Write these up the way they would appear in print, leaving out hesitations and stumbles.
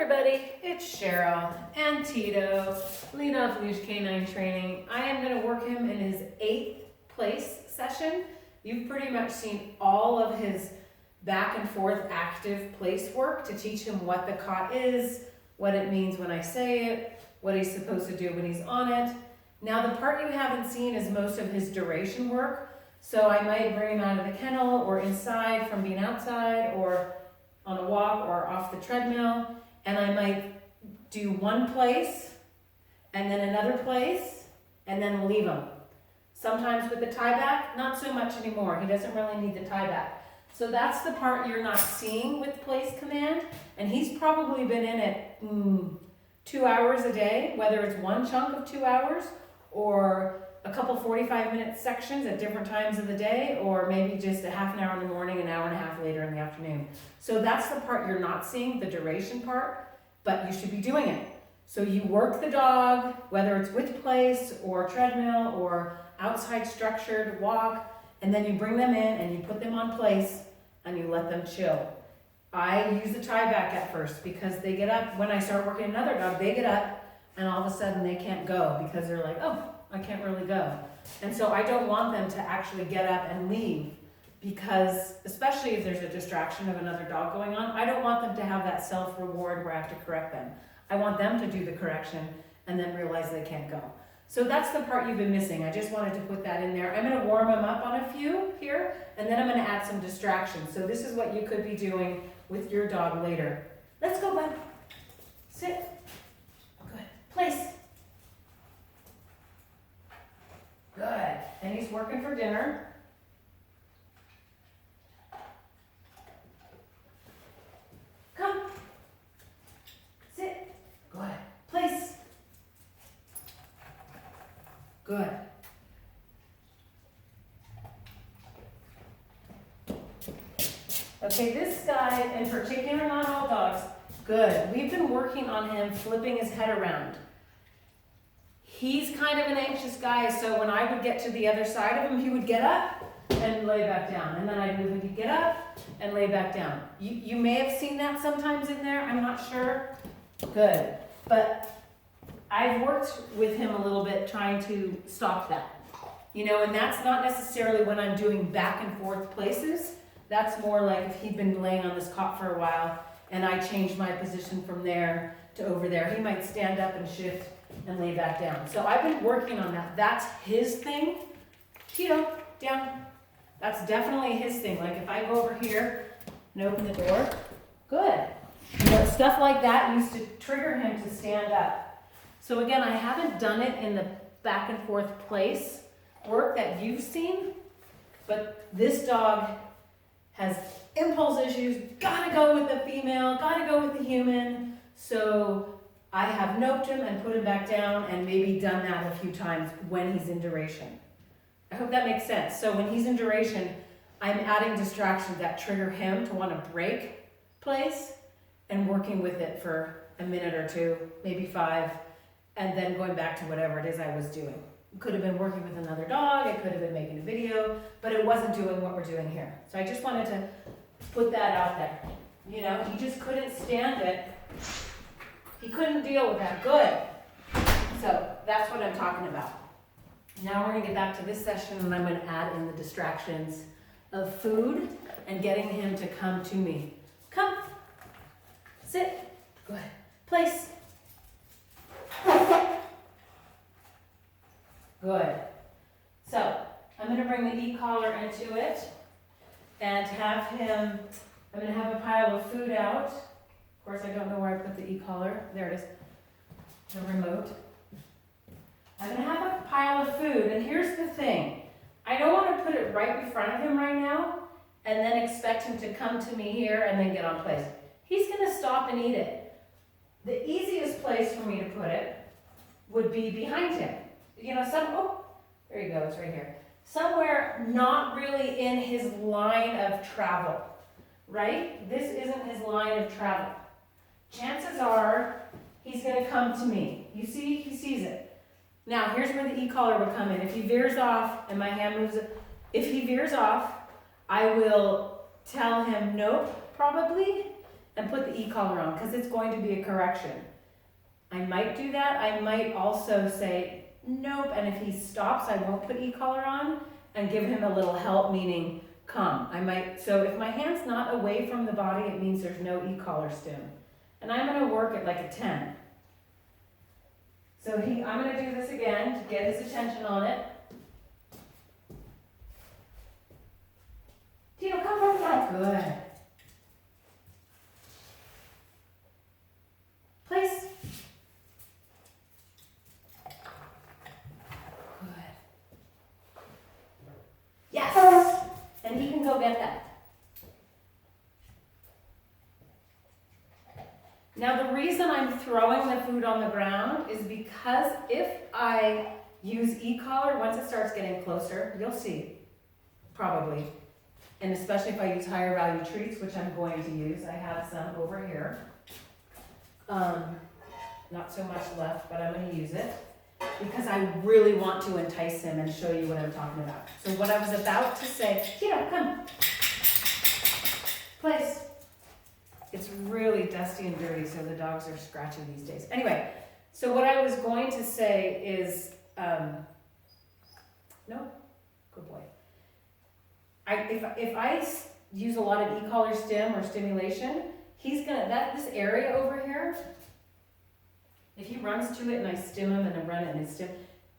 everybody, it's Cheryl and Tito, lead Off Leash K9 Training. I am going to work him in his 8th place session. You've pretty much seen all of his back and forth active place work to teach him what the cot is, what it means when I say it, what he's supposed to do when he's on it. Now the part you haven't seen is most of his duration work. So I might bring him out of the kennel or inside from being outside or on a walk or off the treadmill, and I might do one place and then another place and then leave him. Sometimes with the tie back, not so much anymore. He doesn't really need the tie back. So that's the part you're not seeing with place command, and he's probably been in it 2 hours a day, whether it's one chunk of 2 hours or a couple 45-minute sections at different times of the day, or maybe just a half an hour in the morning, an hour and a half later in the afternoon. So that's the part you're not seeing, the duration part, but you should be doing it. So you work the dog, whether it's with place or treadmill or outside structured walk, and then you bring them in and you put them on place and you let them chill. I use the tie back at first because they get up, when I start working another dog, they get up and all of a sudden they can't go because they're like, oh, I can't really go. And so I don't want them to actually get up and leave, because especially if there's a distraction of another dog going on, I don't want them to have that self-reward where I have to correct them. I want them to do the correction and then realize they can't go. So that's the part you've been missing. I just wanted to put that in there. I'm gonna warm them up on a few here, and then I'm gonna add some distractions. So this is what you could be doing with your dog later. Let's go, bud. Sit. Good. Place. Good. And he's working for dinner. Come. Sit. Good. Place. Good. Okay, this guy in particular, not all dogs, good. We've been working on him flipping his head around. He's kind of an anxious guy, so when I would get to the other side of him, he would get up and lay back down. And then I'd move him to get up and lay back down. You may have seen that sometimes in there, I'm not sure. Good. But I've worked with him a little bit trying to stop that. You know, and that's not necessarily when I'm doing back and forth places. That's more like if he'd been laying on this cot for a while and I changed my position from there to over there. He might stand up and shift and lay back down. So I've been working on that. That's his thing. Tito, down. That's definitely his thing. Like if I go over here and open the door, good. You know, stuff like that used to trigger him to stand up. So again, I haven't done it in the back and forth place work that you've seen, but this dog has impulse issues, gotta go with the female, gotta go with the human. So I have noped him and put him back down and maybe done that a few times when he's in duration. I hope that makes sense. So when he's in duration, I'm adding distractions that trigger him to want to break place and working with it for a minute or two, maybe 5, and then going back to whatever it is I was doing. It could have been working with another dog, it could have been making a video, but it wasn't doing what we're doing here. So I just wanted to put that out there. You know, he just couldn't stand it. He couldn't deal with that. Good. So that's what I'm talking about. Now we're going to get back to this session, and I'm going to add in the distractions of food and getting him to come to me. Come. Sit. Good. Place. Good. So I'm going to bring the e-collar into it and have him, I'm going to have a pile of food out. Of course, I don't know where I put the e-collar. There it is, the remote. I'm going to have a pile of food, and here's the thing. I don't want to put it right in front of him right now and then expect him to come to me here and then get on place. He's going to stop and eat it. The easiest place for me to put it would be behind him. You know, there you go, it's right here. Somewhere not really in his line of travel, right? This isn't his line of travel. Chances are he's going to come to me. You see, he sees it. Now, here's where the e-collar would come in. If he veers off and my hand moves, if he veers off, I will tell him nope, probably, and put the e-collar on, because it's going to be a correction. I might do that. I might also say, nope, and if he stops, I won't put e-collar on, and give him a little help, meaning come. I might, so if my hand's not away from the body, it means there's no e-collar stim. And I'm gonna work at like a 10. So I'm gonna do this again to get his attention on it. Tito, come. Good. Place. Good. Yes! And he can go get that. Now the reason I'm throwing the food on the ground is because if I use e-collar, once it starts getting closer, you'll see, probably, and especially if I use higher value treats, which I'm going to use. I have some over here. Not so much left, but I'm going to use it because I really want to entice him and show you what I'm talking about. So what I was about to say, Tito, come. Place. It's really dusty and dirty, so the dogs are scratchy these days. Anyway, so what I was going to say is, no, good boy. If I use a lot of e-collar stim or stimulation, he's gonna, this area over here, if he runs to it and I stim him and I run it and I stim,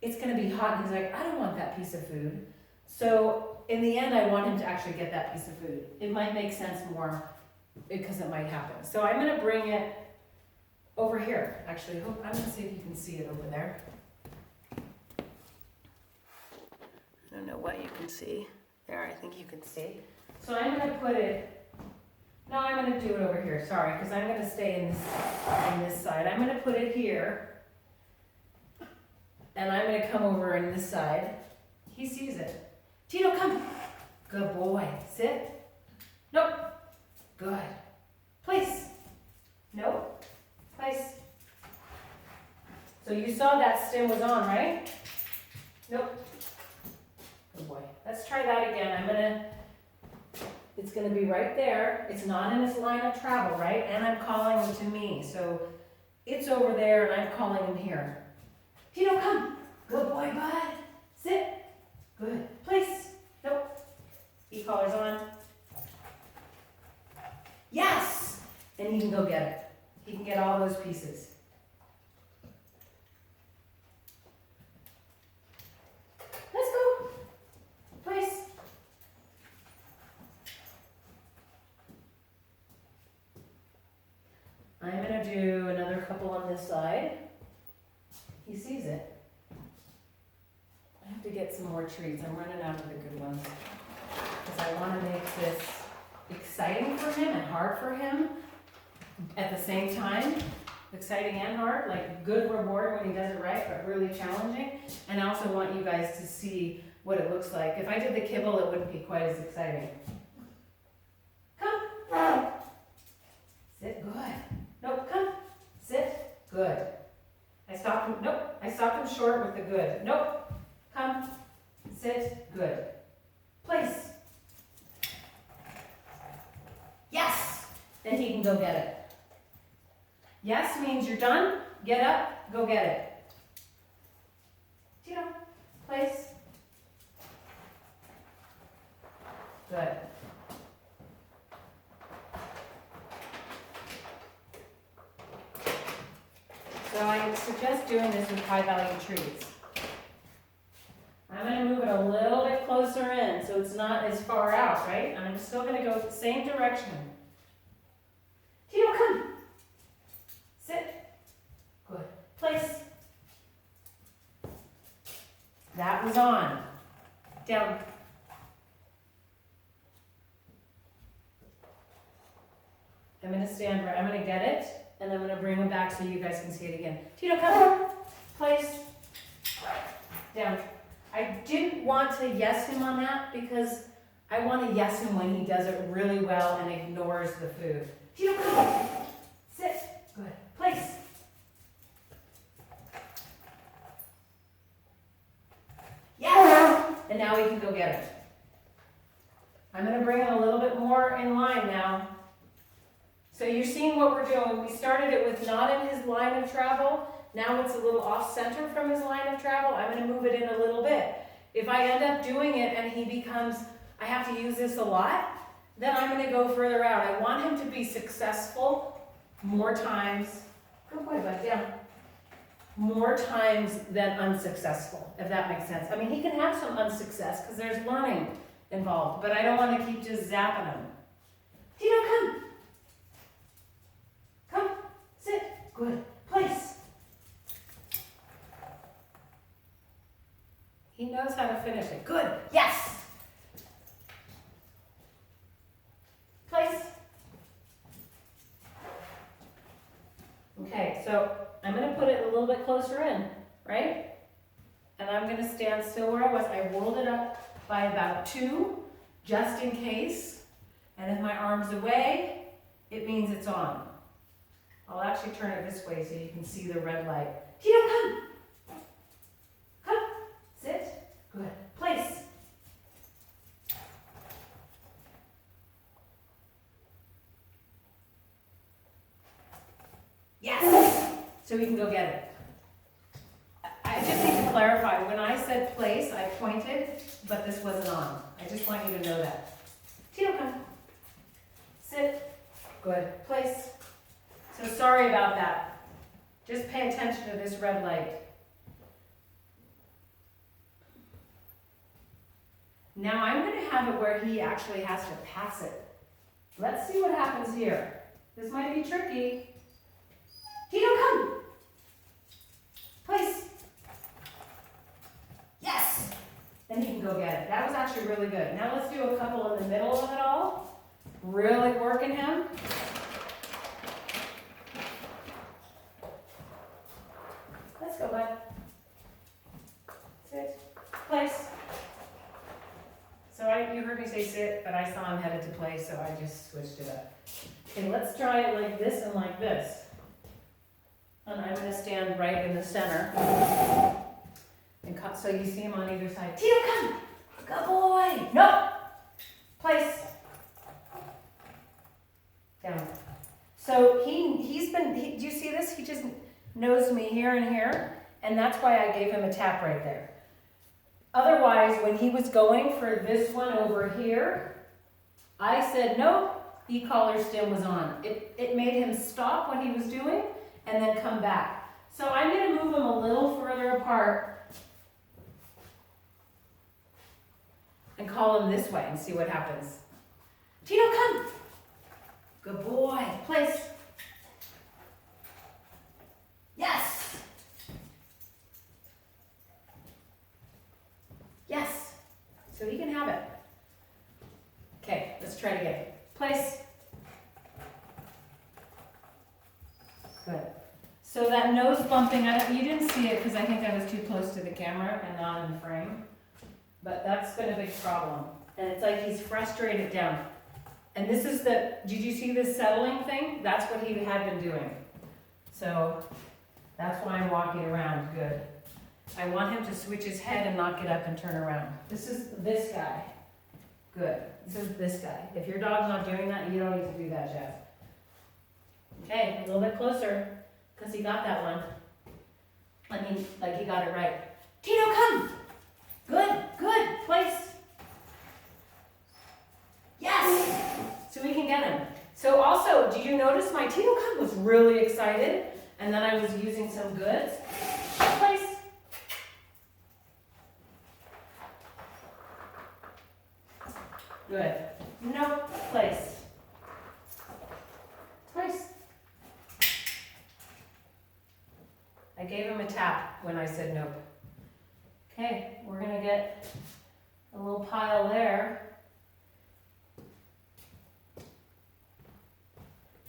it's gonna be hot and he's like, I don't want that piece of food. So in the end, I want him to actually get that piece of food. It might make sense more because it might happen. So I'm gonna bring it over here. Actually, I'm gonna see if you can see it over there. I don't know what you can see. There, I think you can see. So I'm gonna put it, no, I'm gonna do it over here, sorry, because I'm gonna stay in this side. I'm gonna put it here, and I'm gonna come over in this side. He sees it. Tito, come. Good boy. Sit. Nope. Good. Place. Nope. Place. So you saw that stim was on, right? Nope. Good boy. Let's try that again. It's gonna be right there. It's not in his line of travel, right? And I'm calling him to me. So it's over there and I'm calling him here. Tito, come. Good boy, bud. Sit. Good. Place. Nope. E-collar's on. Yes! And he can go get it. He can get all those pieces. Let's go. Place. I'm going to do another couple on this side. He sees it. I have to get some more treats. I'm running out of the good ones. Because I want to make this exciting for him and hard for him at the same time. Exciting and hard, like good reward when he does it right, but really challenging. And I also want you guys to see what it looks like. If I did the kibble, it wouldn't be quite as exciting. Come. Sit. Good. Nope. Come. Sit. Good. I stopped him. Nope. I stopped him short with the good. Nope. Come. Sit. Good. Place. Yes. Then he can go get it. Yes means you're done. Get up. Go get it. Tito. Place. Good. So I suggest doing this with high value treats. I'm going to move it a little bit closer in so it's not as far out, right? And I'm still going to go the same direction. Tito, come. Sit. Good. Place. That was on. Down. I'm going to stand right. I'm going to get it, and I'm going to bring him back so you guys can see it again. Tito, come. Place. Down. I didn't want to yes him on that because I want to yes him when he does it really well and ignores the food. Tito, come. Sit. Good. Place. Yes! And now we can go get it. I'm going to bring it a little bit more in line now. So you're what we're doing. We started it with not in his line of travel. Now it's a little off center from his line of travel. I'm gonna move it in a little bit. If I end up doing it and he becomes, I have to use this a lot, then I'm gonna go further out. I want him to be successful more times, good boy, bud, down, more times than unsuccessful, if that makes sense. I mean, he can have some unsuccess because there's learning involved, but I don't want to keep just zapping him. Tito, come. Come, sit, good, place. He knows how to finish it, good, yes. Place. Okay, so I'm going to put it a little bit closer in, right? And I'm going to stand still where I was. I rolled it up by about 2, just in case. And if my arm's away, it means it's on. I'll actually turn it this way so you can see the red light. Tito, come. Come. Sit. Good. Place. Yes! So we can go get it. I just need to clarify, when I said place, I pointed, but this wasn't on. I just want you to know that. Tito, come. Sit. Good. Place. So sorry about that. Just pay attention to this red light. Now I'm going to have it where he actually has to pass it. Let's see what happens here. This might be tricky. Tito, come. Place. Yes. Then he can go get it. That was actually really good. Now let's do a couple in the middle of it all. Really working him. Let's go, bud. Sit. Place. So you heard me say sit, but I saw him headed to place, so I just switched it up. Okay, let's try it like this and like this. And I'm going to stand right in the center. And cut so you see him on either side. Tito, come! Good boy! No! Place. Down. So do you see this? He just knows me here and here, and that's why I gave him a tap right there. Otherwise, when he was going for this one over here, I said no, e-collar stim was on. It made him stop what he was doing and then come back. So I'm going to move him a little further apart and call him this way and see what happens. Tito, come! Good boy. Place. Yes! Yes! So he can have it. Okay, let's try it again. Place. Good. So that nose bumping, you didn't see it because I think I was too close to the camera and not in the frame. But that's been a big problem. And it's like he's frustrated down. And this is did you see this settling thing? That's what he had been doing. So that's why I'm walking around. Good. I want him to switch his head and not get up and turn around. This is this guy. Good. This is this guy. If your dog's not doing that, you don't need to do that, Jeff. Okay, a little bit closer, because he got that one. I mean, like he got it right. Tito, come! Good, good, place. Yes! So we can get him. So also, did you notice my Tito come was really excited, and then I was using some goods? Place. Good. No, place. Place. I gave him a tap when I said nope. Okay, we're going to get a little pile there.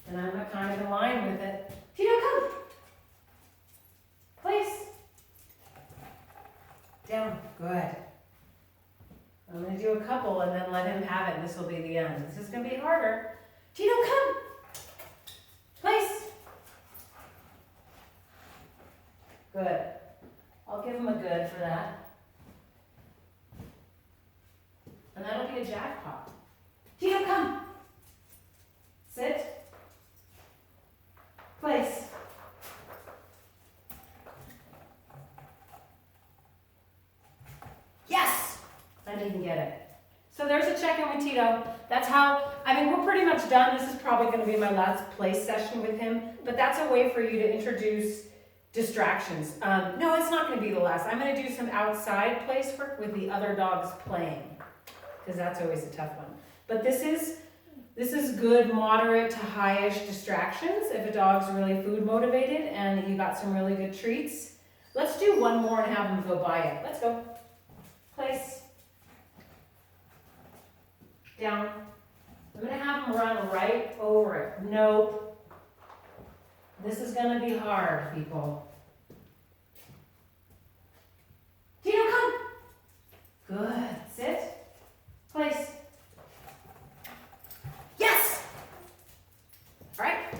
And I'm kind of in line with it. Tito, come. Place. Down. Good. I'm going to do a couple and then let him have it, and this will be the end. This is going to be harder. Tito, come. Place. Good. I'll give him a good for that. And that'll be a jackpot. Tito, come. Sit. Place. Yes! I didn't get it. So there's a check-in with Tito. That's how, I mean, we're pretty much done. This is probably going to be my last place session with him, but that's a way for you to introduce distractions. No, it's not going to be the last. I'm going to do some outside place work with the other dogs playing, because that's always a tough one. But this is good, moderate to high-ish distractions if a dog's really food motivated and you got some really good treats. Let's do one more and have him go buy it. Let's go. Place. Down. I'm going to have him run right over it. Nope. This is going to be hard, people. Tito, come. Good. Sit. Place. Yes. All right.